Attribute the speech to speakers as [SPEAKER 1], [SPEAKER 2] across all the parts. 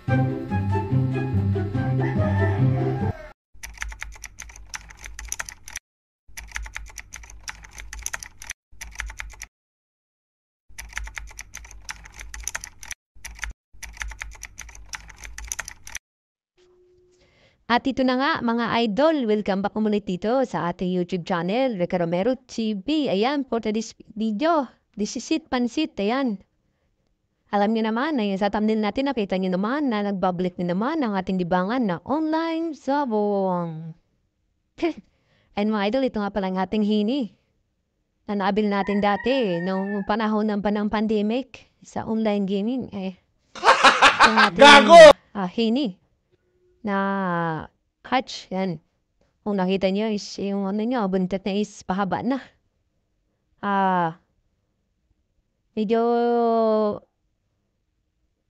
[SPEAKER 1] At ito na nga mga idol, welcome back ulit dito sa ating YouTube channel, Rica Romero TV. Ayan, for today's video, this is it, pansit, ayan. Alam niyo naman, ayan, sa thumbnail natin, nakita niyo naman na nagbabalik na naman ang ating libangan na online sabong. And mga idol, ito nga pala ang ating hini na naabil natin dati nung panahon ng pandemic sa online gaming. Gago! Hini na hatch, yan. Kung nakita niyo is yung ano niyo, buntot na is pahaba na. Medyo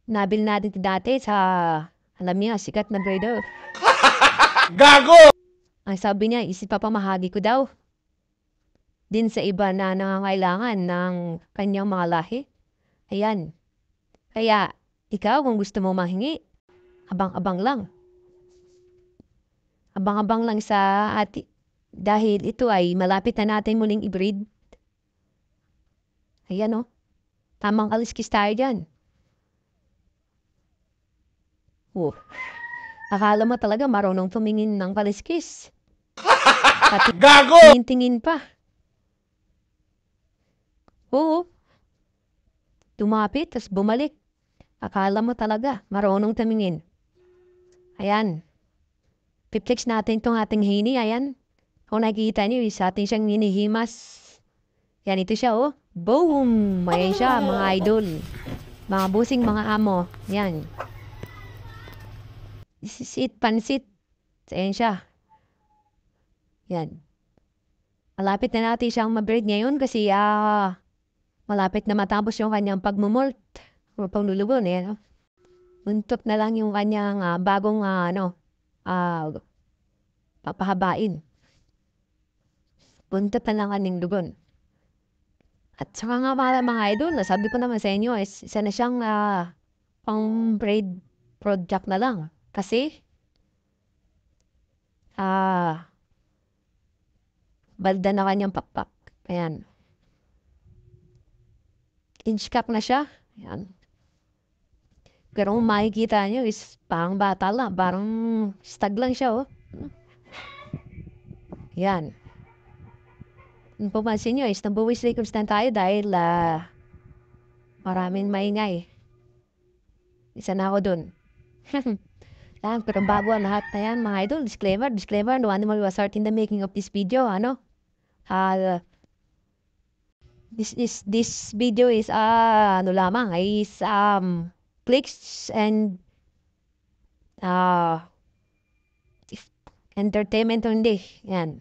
[SPEAKER 1] nabil natin dati sa, alam niya, sikat na breeder. Gago! Ang sabi niya, is ipapamahagi ko daw din sa iba na nangangailangan ng kanyang mga lahi. Ayan. Kaya, ikaw kung gusto mo mahingi, abang-abang lang. Abang-abang lang sa ati. Dahil ito ay malapit na natin muling i-breed. Ayan o. Tamang kaliskis tayo dyan. Akala mo talaga marunong tumingin ng kaliskis. Pati gago! Tingin pa. Oo. Tumapit, tapos bumalik. Akala mo talaga marunong tumingin. Ayan. Piplex natin itong ating hini, ayan. Kung nakikita niyo, isa atin siyang hinihimas. Yan, ito siya, oh. Boom! Ayan siya, mga idol. Mga busing, mga amo. Yan. This is it, pansit. Ayan siya. Yan. Malapit na natin siyang ma-breed ngayon kasi, malapit na matapos yung kanyang pagmumolt. O paglulubon, ayan, oh. Buntot na lang yung kanyang bagong, papahabain. Buntot na lang kaning lugon. At saka nga mga idol, nasabi ko naman sa inyo, isa na siyang pang-breed project na lang. Kasi, balda na kanyang pakpak. Ayan. Inch cap na siya. Ayan. Pero kung makikita nyo is parang bata lang. Parang stag lang siya, oh. Yan. Kung pumansin nyo is nabuwis circumstance tayo dahil maraming maingay. Isa na ako dun. Yan, pero bago ang lahat na yan, mga idol, disclaimer, no animal was hurt in the making of this video, ano? This video is, ano lamang, is, clicks and, entertainment only. Yan.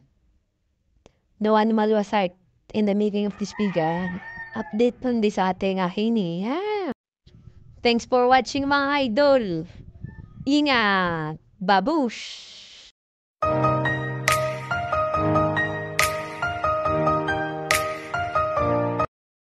[SPEAKER 1] No animal was hurt in the making of this video. Update kundi sa ating hini. Yeah. Thanks for watching mga idol. Ingat. Babush.